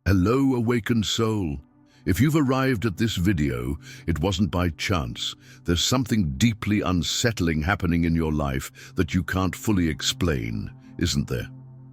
Hello, awakened soul. If you've arrived at this video, it wasn't by chance. There's something deeply unsettling happening in your life that you can't fully explain, isn't there?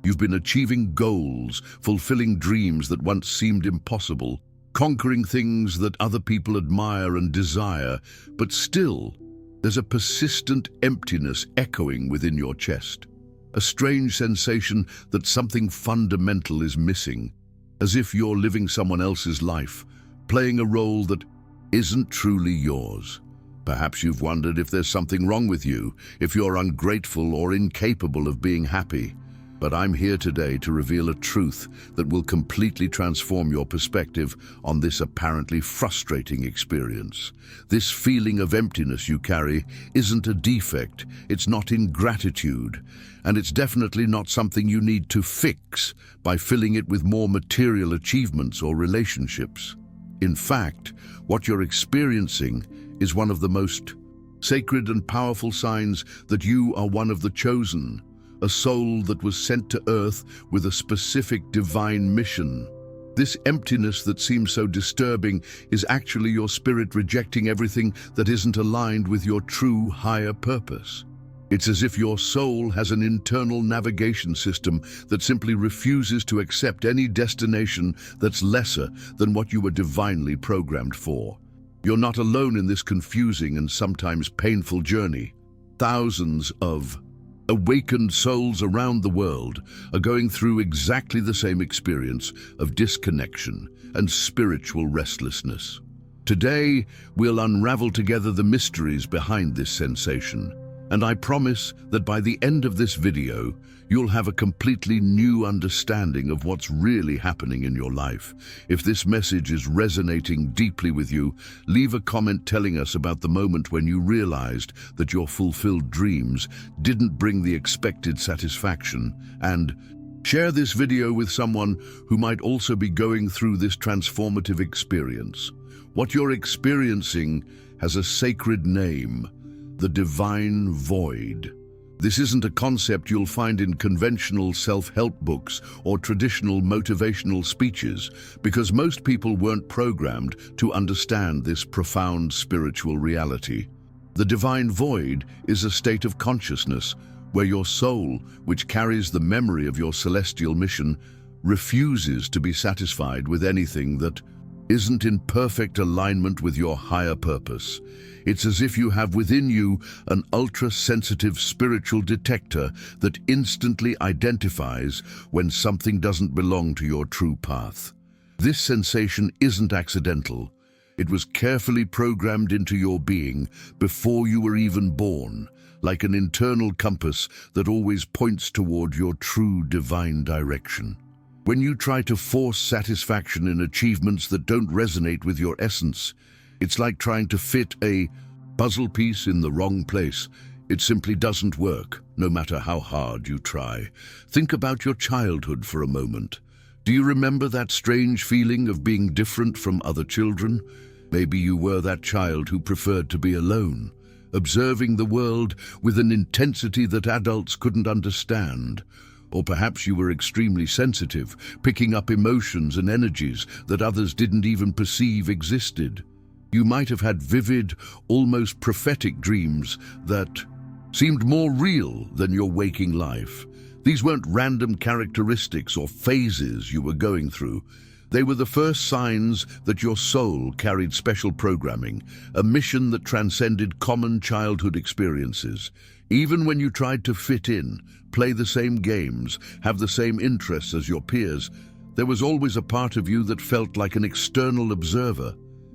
You've been achieving goals, fulfilling dreams that once seemed impossible, conquering things that other people admire and desire, but still, there's a persistent emptiness echoing within your chest. A strange sensation that something fundamental is missing, as if you're living someone else's life, playing a role that isn't truly yours. Perhaps you've wondered if there's something wrong with you, if you're ungrateful or incapable of being happy. But I'm here today to reveal a truth that will completely transform your perspective on this apparently frustrating experience. This feeling of emptiness you carry isn't a defect, it's not ingratitude, and it's definitely not something you need to fix by filling it with more material achievements or relationships. In fact, what you're experiencing is one of the most sacred and powerful signs that you are one of the chosen, a soul that was sent to earth with a specific divine mission. This emptiness that seems so disturbing is actually your spirit rejecting everything that isn't aligned with your true higher purpose. It's as if your soul has an internal navigation system that simply refuses to accept any destination that's lesser than what you were divinely programmed for. You're not alone in this confusing and sometimes painful journey. Thousands of awakened souls around the world are going through exactly the same experience of disconnection and spiritual restlessness. Today, we'll unravel together the mysteries behind this sensation, and I promise that by the end of this video, you'll have a completely new understanding of what's really happening in your life. If this message is resonating deeply with you, leave a comment telling us about the moment when you realized that your fulfilled dreams didn't bring the expected satisfaction, and share this video with someone who might also be going through this transformative experience. What you're experiencing has a sacred name: the divine void. This isn't a concept you'll find in conventional self-help books or traditional motivational speeches, because most people weren't programmed to understand this profound spiritual reality. The divine void is a state of consciousness where your soul, which carries the memory of your celestial mission, refuses to be satisfied with anything that isn't in perfect alignment with your higher purpose. It's as if you have within you an ultra-sensitive spiritual detector that instantly identifies when something doesn't belong to your true path. This sensation isn't accidental. It was carefully programmed into your being before you were even born, like an internal compass that always points toward your true divine direction. When you try to force satisfaction in achievements that don't resonate with your essence, it's like trying to fit a puzzle piece in the wrong place. It simply doesn't work, no matter how hard you try. Think about your childhood for a moment. Do you remember that strange feeling of being different from other children? Maybe you were that child who preferred to be alone, observing the world with an intensity that adults couldn't understand. Or perhaps you were extremely sensitive, picking up emotions and energies that others didn't even perceive existed. You might have had vivid, almost prophetic dreams that seemed more real than your waking life. These weren't random characteristics or phases you were going through. They were the first signs that your soul carried special programming, a mission that transcended common childhood experiences. Even when you tried to fit in, play the same games, have the same interests as your peers, there was always a part of you that felt like an external observer,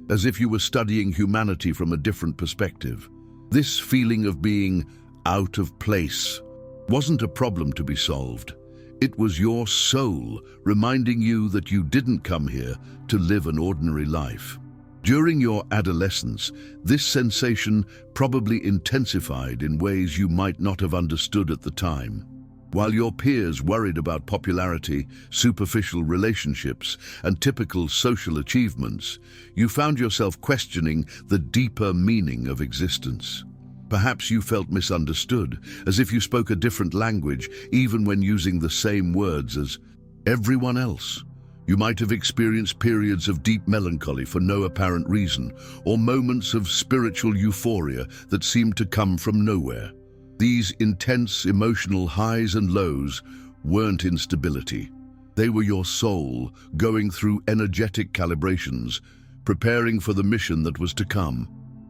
as if you were studying humanity from a different perspective. This feeling of being out of place wasn't a problem to be solved. It was your soul reminding you that you didn't come here to live an ordinary life. During your adolescence, this sensation probably intensified in ways you might not have understood at the time. While your peers worried about popularity, superficial relationships, and typical social achievements, you found yourself questioning the deeper meaning of existence. Perhaps you felt misunderstood, as if you spoke a different language, even when using the same words as everyone else. You might have experienced periods of deep melancholy for no apparent reason, or moments of spiritual euphoria that seemed to come from nowhere. These intense emotional highs and lows weren't instability. They were your soul going through energetic calibrations, preparing for the mission that was to come.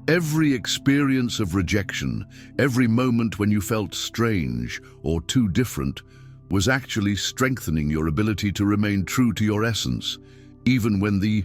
Every experience of rejection, every moment when you felt strange or too different, was actually strengthening your ability to remain true to your essence, even when the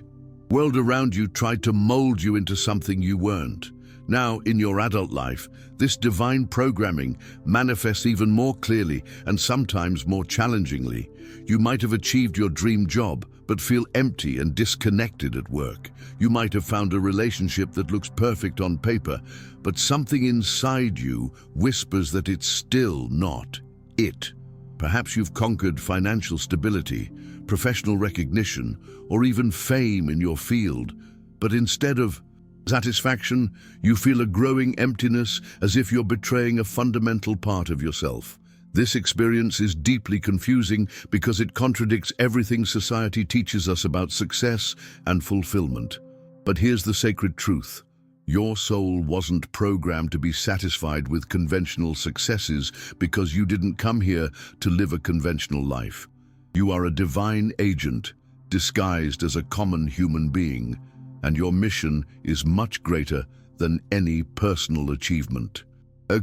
world around you tried to mold you into something you weren't. Now, in your adult life, this divine programming manifests even more clearly and sometimes more challengingly. You might have achieved your dream job, but feel empty and disconnected at work. You might have found a relationship that looks perfect on paper, but something inside you whispers that it's still not it. Perhaps you've conquered financial stability, professional recognition, or even fame in your field, but instead of satisfaction, you feel a growing emptiness, as if you're betraying a fundamental part of yourself. This experience is deeply confusing because it contradicts everything society teaches us about success and fulfillment. But here's the sacred truth. Your soul wasn't programmed to be satisfied with conventional successes because you didn't come here to live a conventional life. You are a divine agent, disguised as a common human being, and your mission is much greater than any personal achievement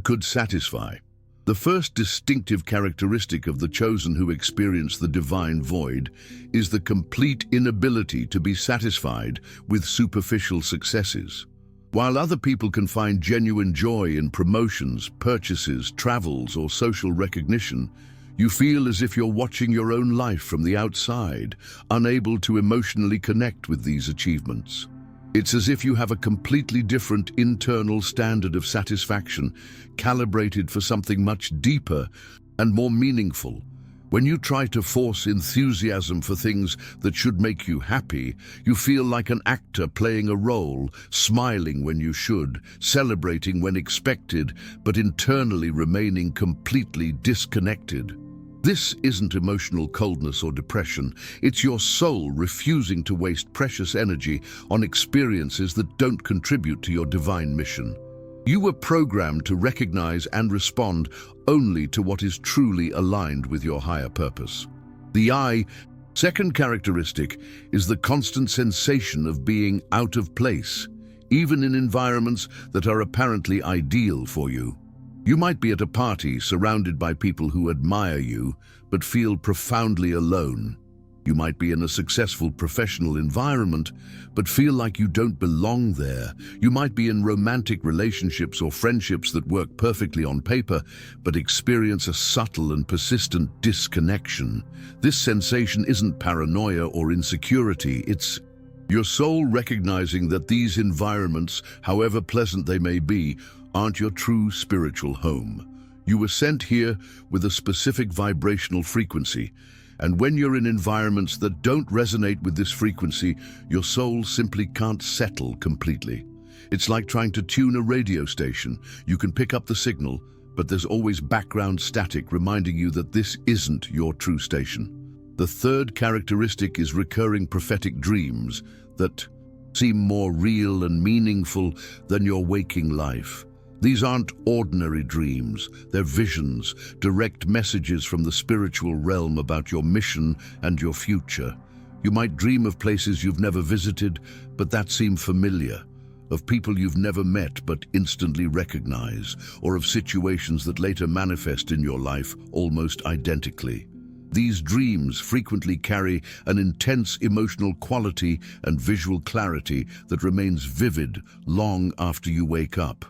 could satisfy. The first distinctive characteristic of the chosen who experience the divine void is the complete inability to be satisfied with superficial successes. While other people can find genuine joy in promotions, purchases, travels, or social recognition, you feel as if you're watching your own life from the outside, unable to emotionally connect with these achievements. It's as if you have a completely different internal standard of satisfaction, calibrated for something much deeper and more meaningful. When you try to force enthusiasm for things that should make you happy, you feel like an actor playing a role, smiling when you should, celebrating when expected, but internally remaining completely disconnected. This isn't emotional coldness or depression. It's your soul refusing to waste precious energy on experiences that don't contribute to your divine mission. You were programmed to recognize and respond only to what is truly aligned with your higher purpose. The second characteristic is the constant sensation of being out of place, even in environments that are apparently ideal for you. You might be at a party surrounded by people who admire you, but feel profoundly alone. You might be in a successful professional environment, but feel like you don't belong there. You might be in romantic relationships or friendships that work perfectly on paper, but experience a subtle and persistent disconnection. This sensation isn't paranoia or insecurity, it's your soul recognizing that these environments, however pleasant they may be, aren't your true spiritual home. You were sent here with a specific vibrational frequency, and when you're in environments that don't resonate with this frequency, your soul simply can't settle completely. It's like trying to tune a radio station. You can pick up the signal, but there's always background static reminding you that this isn't your true station. The third characteristic is recurring prophetic dreams that seem more real and meaningful than your waking life. These aren't ordinary dreams, they're visions, direct messages from the spiritual realm about your mission and your future. You might dream of places you've never visited, but that seem familiar, of people you've never met but instantly recognize, or of situations that later manifest in your life almost identically. These dreams frequently carry an intense emotional quality and visual clarity that remains vivid long after you wake up.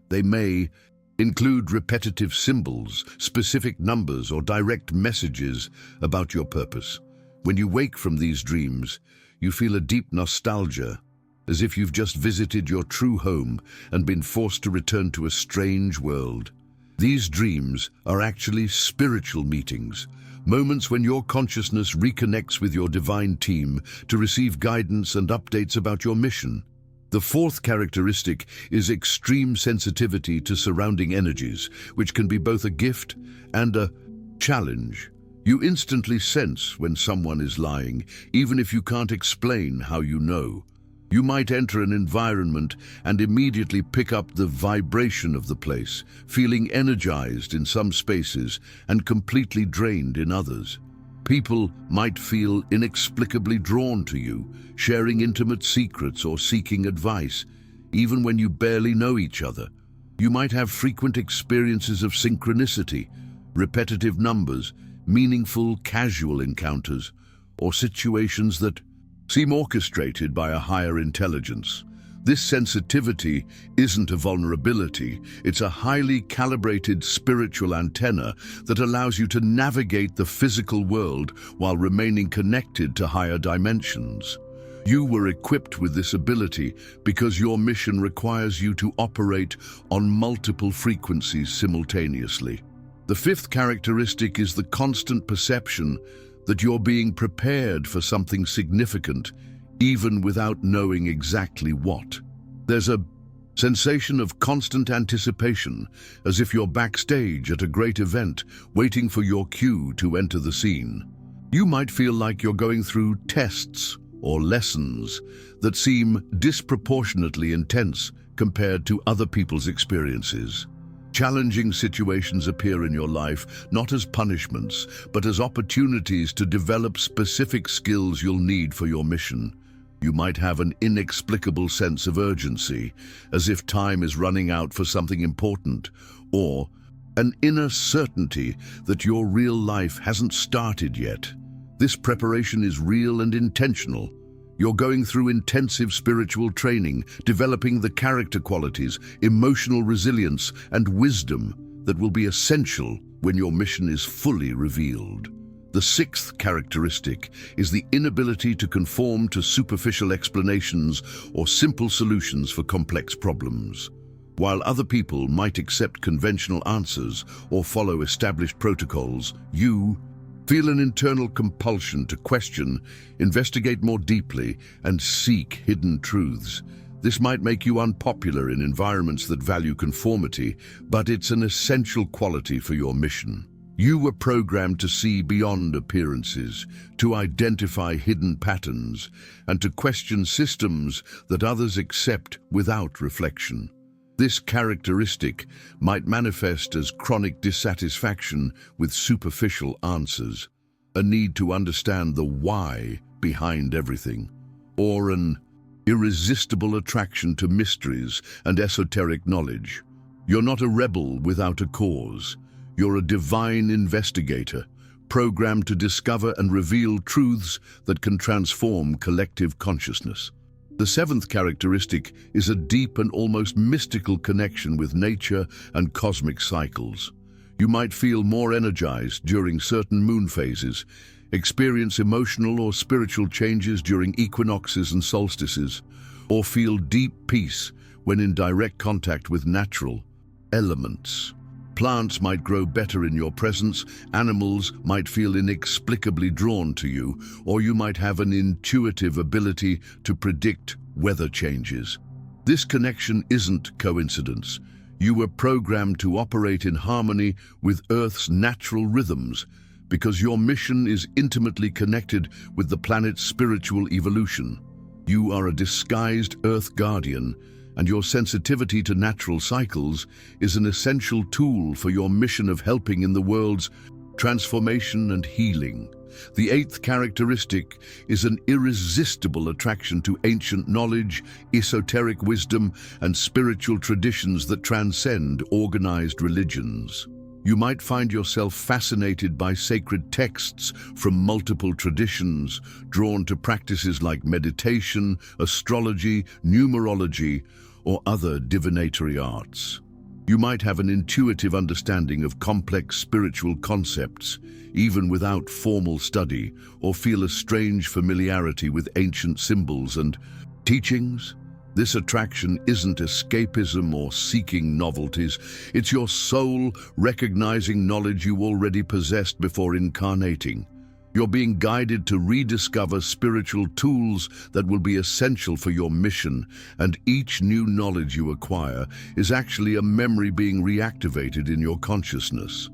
They may include repetitive symbols, specific numbers, or direct messages about your purpose. When you wake from these dreams, you feel a deep nostalgia, as if you've just visited your true home and been forced to return to a strange world. These dreams are actually spiritual meetings, moments when your consciousness reconnects with your divine team to receive guidance and updates about your mission. The fourth characteristic is extreme sensitivity to surrounding energies, which can be both a gift and a challenge. You instantly sense when someone is lying, even if you can't explain how you know. You might enter an environment and immediately pick up the vibration of the place, feeling energized in some spaces and completely drained in others. People might feel inexplicably drawn to you, sharing intimate secrets or seeking advice, even when you barely know each other. You might have frequent experiences of synchronicity, repetitive numbers, meaningful casual encounters, or situations that seem orchestrated by a higher intelligence. This sensitivity isn't a vulnerability, it's a highly calibrated spiritual antenna that allows you to navigate the physical world while remaining connected to higher dimensions. You were equipped with this ability because your mission requires you to operate on multiple frequencies simultaneously. The fifth characteristic is the constant perception that you're being prepared for something significant, even without knowing exactly what. There's a sensation of constant anticipation, as if you're backstage at a great event, waiting for your cue to enter the scene. You might feel like you're going through tests or lessons that seem disproportionately intense compared to other people's experiences. Challenging situations appear in your life not as punishments, but as opportunities to develop specific skills you'll need for your mission. You might have an inexplicable sense of urgency, as if time is running out for something important, or an inner certainty that your real life hasn't started yet. This preparation is real and intentional. You're going through intensive spiritual training, developing the character qualities, emotional resilience, and wisdom that will be essential when your mission is fully revealed. The sixth characteristic is the inability to conform to superficial explanations or simple solutions for complex problems. While other people might accept conventional answers or follow established protocols, you feel an internal compulsion to question, investigate more deeply, and seek hidden truths. This might make you unpopular in environments that value conformity, but it's an essential quality for your mission. You were programmed to see beyond appearances, to identify hidden patterns, and to question systems that others accept without reflection. This characteristic might manifest as chronic dissatisfaction with superficial answers, a need to understand the why behind everything, or an irresistible attraction to mysteries and esoteric knowledge. You're not a rebel without a cause. You're a divine investigator, programmed to discover and reveal truths that can transform collective consciousness. The seventh characteristic is a deep and almost mystical connection with nature and cosmic cycles. You might feel more energized during certain moon phases, experience emotional or spiritual changes during equinoxes and solstices, or feel deep peace when in direct contact with natural elements. Plants might grow better in your presence, animals might feel inexplicably drawn to you, or you might have an intuitive ability to predict weather changes. This connection isn't coincidence. You were programmed to operate in harmony with Earth's natural rhythms, because your mission is intimately connected with the planet's spiritual evolution. You are a disguised Earth guardian, and your sensitivity to natural cycles is an essential tool for your mission of helping in the world's transformation and healing. The eighth characteristic is an irresistible attraction to ancient knowledge, esoteric wisdom, and spiritual traditions that transcend organized religions. You might find yourself fascinated by sacred texts from multiple traditions, drawn to practices like meditation, astrology, numerology, or other divinatory arts. You might have an intuitive understanding of complex spiritual concepts, even without formal study, or feel a strange familiarity with ancient symbols and teachings. This attraction isn't escapism or seeking novelties. It's your soul recognizing knowledge you already possessed before incarnating. You're being guided to rediscover spiritual tools that will be essential for your mission, and each new knowledge you acquire is actually a memory being reactivated in your consciousness.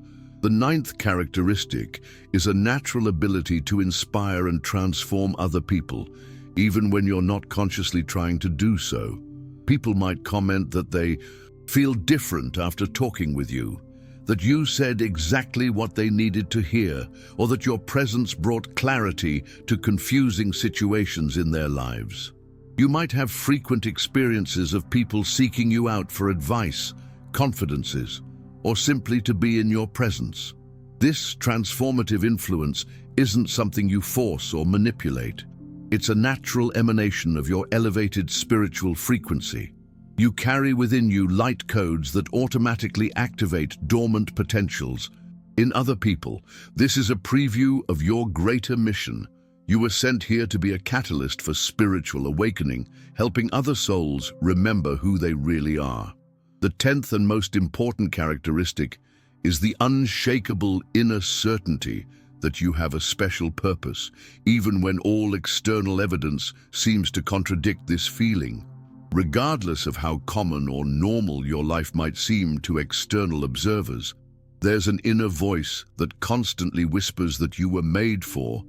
The ninth characteristic is a natural ability to inspire and transform other people, even when you're not consciously trying to do so. People might comment that they feel different after talking with you, that you said exactly what they needed to hear, or that your presence brought clarity to confusing situations in their lives. You might have frequent experiences of people seeking you out for advice, confidences, or simply to be in your presence. This transformative influence isn't something you force or manipulate. It's a natural emanation of your elevated spiritual frequency. You carry within you light codes that automatically activate dormant potentials. In other people, this is a preview of your greater mission. You were sent here to be a catalyst for spiritual awakening, helping other souls remember who they really are. The 10th and most important characteristic is the unshakable inner certainty that you have a special purpose, even when all external evidence seems to contradict this feeling. Regardless of how common or normal your life might seem to external observers, there's an inner voice that constantly whispers that you were made for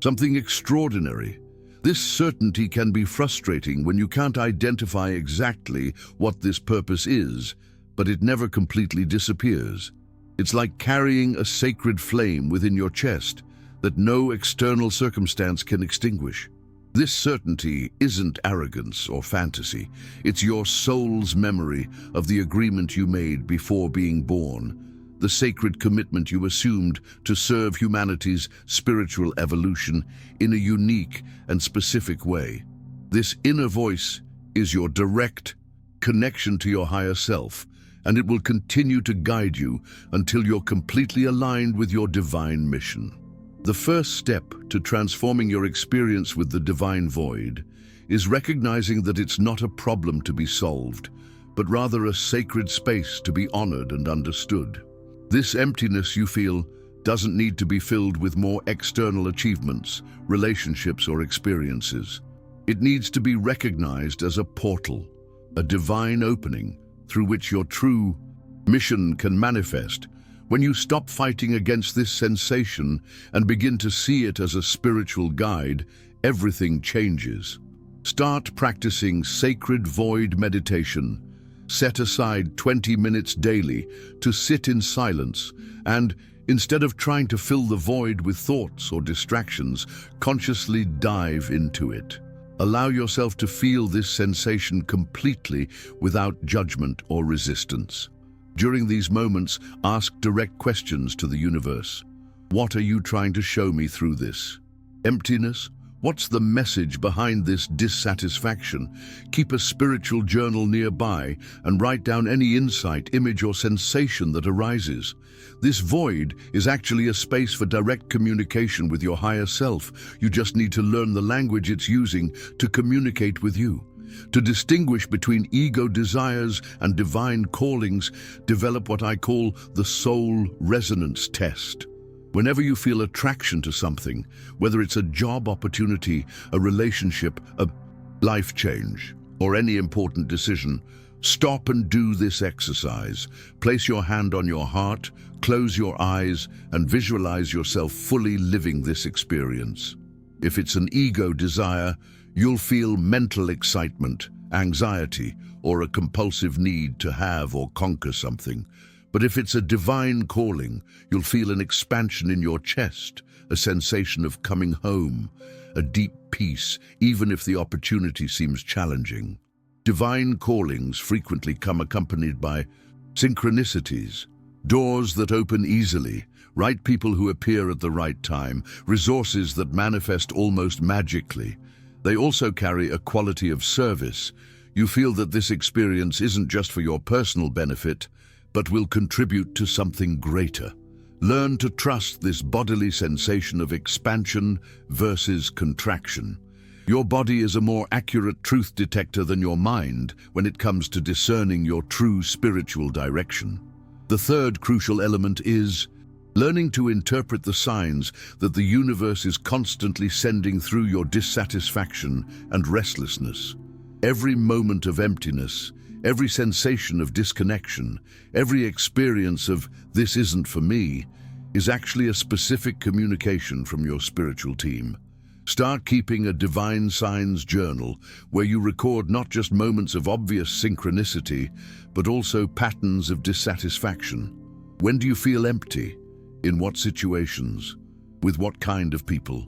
something extraordinary. This certainty can be frustrating when you can't identify exactly what this purpose is, but it never completely disappears. It's like carrying a sacred flame within your chest that no external circumstance can extinguish. This certainty isn't arrogance or fantasy. It's your soul's memory of the agreement you made before being born, the sacred commitment you assumed to serve humanity's spiritual evolution in a unique and specific way. This inner voice is your direct connection to your higher self, and it will continue to guide you until you're completely aligned with your divine mission. The first step to transforming your experience with the divine void is recognizing that it's not a problem to be solved, but rather a sacred space to be honored and understood. This emptiness you feel doesn't need to be filled with more external achievements, relationships, or experiences. It needs to be recognized as a portal, a divine opening through which your true mission can manifest. When you stop fighting against this sensation and begin to see it as a spiritual guide, everything changes. Start practicing sacred void meditation. Set aside 20 minutes daily to sit in silence and, instead of trying to fill the void with thoughts or distractions, consciously dive into it. Allow yourself to feel this sensation completely without judgment or resistance. During these moments, ask direct questions to the universe. What are you trying to show me through this? Emptiness? What's the message behind this dissatisfaction? Keep a spiritual journal nearby and write down any insight, image, or sensation that arises. This void is actually a space for direct communication with your higher self. You just need to learn the language it's using to communicate with you. To distinguish between ego desires and divine callings, develop what I call the soul resonance test. Whenever you feel attraction to something, whether it's a job opportunity, a relationship, a life change, or any important decision, stop and do this exercise. Place your hand on your heart, close your eyes, and visualize yourself fully living this experience. If it's an ego desire, you'll feel mental excitement, anxiety, or a compulsive need to have or conquer something. But if it's a divine calling, you'll feel an expansion in your chest, a sensation of coming home, a deep peace, even if the opportunity seems challenging. Divine callings frequently come accompanied by synchronicities, doors that open easily, right people who appear at the right time, resources that manifest almost magically. They also carry a quality of service. You feel that this experience isn't just for your personal benefit, but will contribute to something greater. Learn to trust this bodily sensation of expansion versus contraction. Your body is a more accurate truth detector than your mind when it comes to discerning your true spiritual direction. The third crucial element is learning to interpret the signs that the universe is constantly sending through your dissatisfaction and restlessness. Every moment of emptiness, every sensation of disconnection, every experience of "this isn't for me," is actually a specific communication from your spiritual team. Start keeping a divine signs journal where you record not just moments of obvious synchronicity, but also patterns of dissatisfaction. When do you feel empty? In what situations? With what kind of people?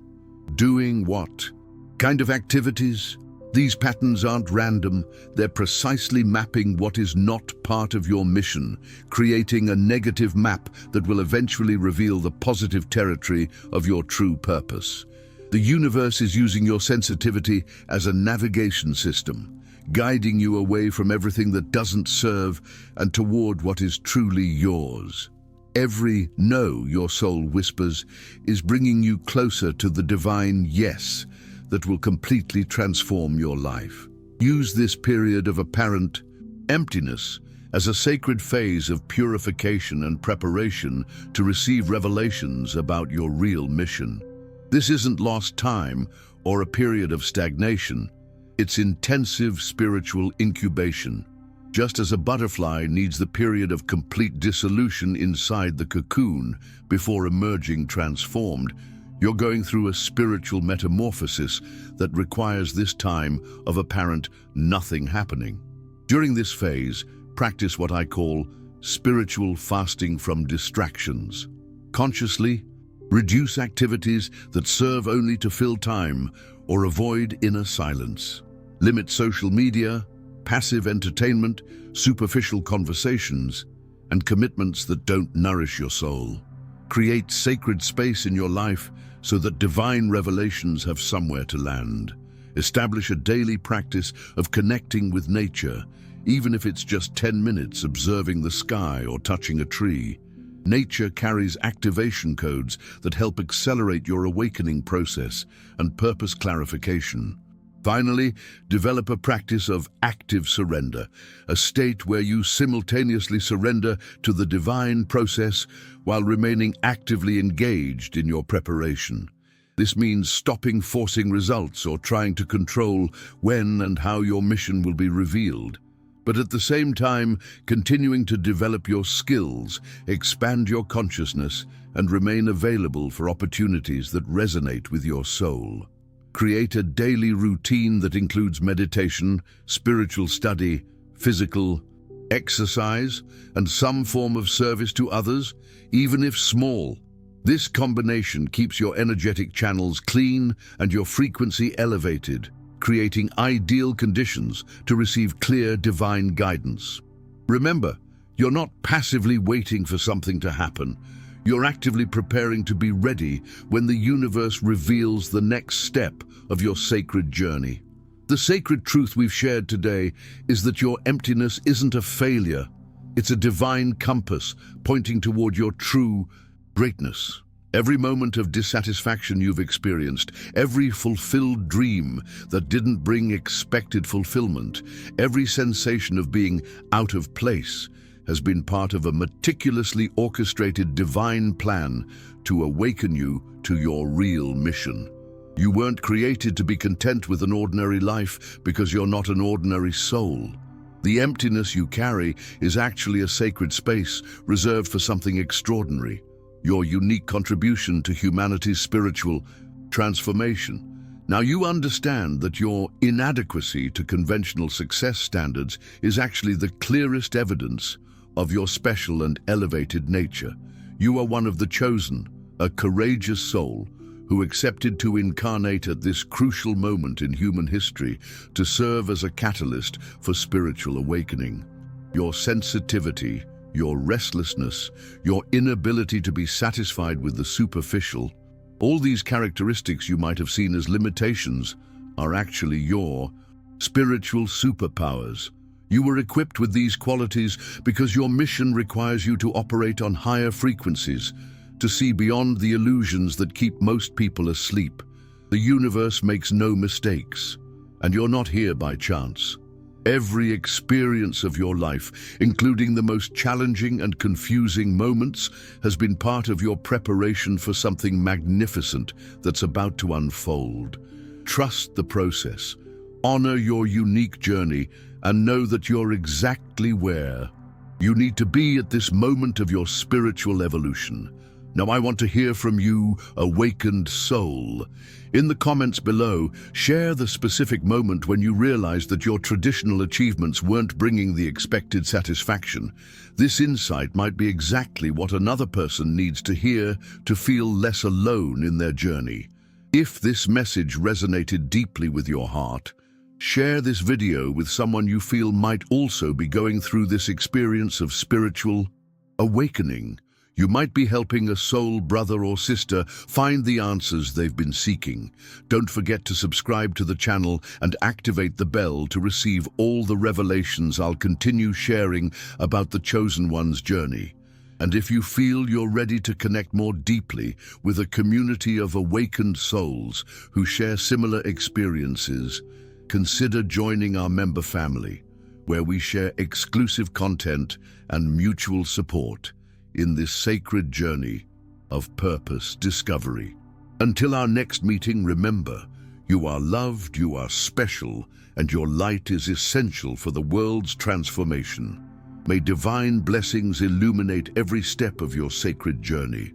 Doing what kind of activities? These patterns aren't random, they're precisely mapping what is not part of your mission, creating a negative map that will eventually reveal the positive territory of your true purpose. The universe is using your sensitivity as a navigation system, guiding you away from everything that doesn't serve and toward what is truly yours. Every no your soul whispers is bringing you closer to the divine yes that will completely transform your life. Use this period of apparent emptiness as a sacred phase of purification and preparation to receive revelations about your real mission. This isn't lost time or a period of stagnation. It's intensive spiritual incubation. Just as a butterfly needs the period of complete dissolution inside the cocoon before emerging transformed, you're going through a spiritual metamorphosis that requires this time of apparent nothing happening. During this phase, practice what I call spiritual fasting from distractions. Consciously, reduce activities that serve only to fill time or avoid inner silence. Limit social media, passive entertainment, superficial conversations, and commitments that don't nourish your soul. Create sacred space in your life so that divine revelations have somewhere to land. Establish a daily practice of connecting with nature, even if it's just 10 minutes observing the sky or touching a tree. Nature carries activation codes that help accelerate your awakening process and purpose clarification. Finally, develop a practice of active surrender, a state where you simultaneously surrender to the divine process while remaining actively engaged in your preparation. This means stopping forcing results or trying to control when and how your mission will be revealed, but at the same time continuing to develop your skills, expand your consciousness, and remain available for opportunities that resonate with your soul. Create a daily routine that includes meditation, spiritual study, physical exercise, and some form of service to others, even if small. This combination keeps your energetic channels clean and your frequency elevated, creating ideal conditions to receive clear divine guidance. Remember, you're not passively waiting for something to happen. You're actively preparing to be ready when the universe reveals the next step of your sacred journey. The sacred truth we've shared today is that your emptiness isn't a failure. It's a divine compass pointing toward your true greatness. Every moment of dissatisfaction you've experienced, every fulfilled dream that didn't bring expected fulfillment, every sensation of being out of place has been part of a meticulously orchestrated divine plan to awaken you to your real mission. You weren't created to be content with an ordinary life because you're not an ordinary soul. The emptiness you carry is actually a sacred space reserved for something extraordinary, your unique contribution to humanity's spiritual transformation. Now you understand that your inadequacy to conventional success standards is actually the clearest evidence of your special and elevated nature. You are one of the chosen, a courageous soul who accepted to incarnate at this crucial moment in human history to serve as a catalyst for spiritual awakening. Your sensitivity, your restlessness, your inability to be satisfied with the superficial, all these characteristics you might have seen as limitations are actually your spiritual superpowers. You were equipped with these qualities because your mission requires you to operate on higher frequencies, to see beyond the illusions that keep most people asleep. The universe makes no mistakes, and you're not here by chance. Every experience of your life, including the most challenging and confusing moments, has been part of your preparation for something magnificent that's about to unfold. Trust the process, honor your unique journey, and know that you're exactly where you need to be at this moment of your spiritual evolution. Now I want to hear from you, awakened soul. In the comments below, share the specific moment when you realized that your traditional achievements weren't bringing the expected satisfaction. This insight might be exactly what another person needs to hear to feel less alone in their journey. If this message resonated deeply with your heart, share this video with someone you feel might also be going through this experience of spiritual awakening. You might be helping a soul brother or sister find the answers they've been seeking. Don't forget to subscribe to the channel and activate the bell to receive all the revelations I'll continue sharing about the Chosen One's journey. And if you feel you're ready to connect more deeply with a community of awakened souls who share similar experiences, consider joining our member family, where we share exclusive content and mutual support in this sacred journey of purpose discovery. Until our next meeting, remember, you are loved, you are special, and your light is essential for the world's transformation. May divine blessings illuminate every step of your sacred journey.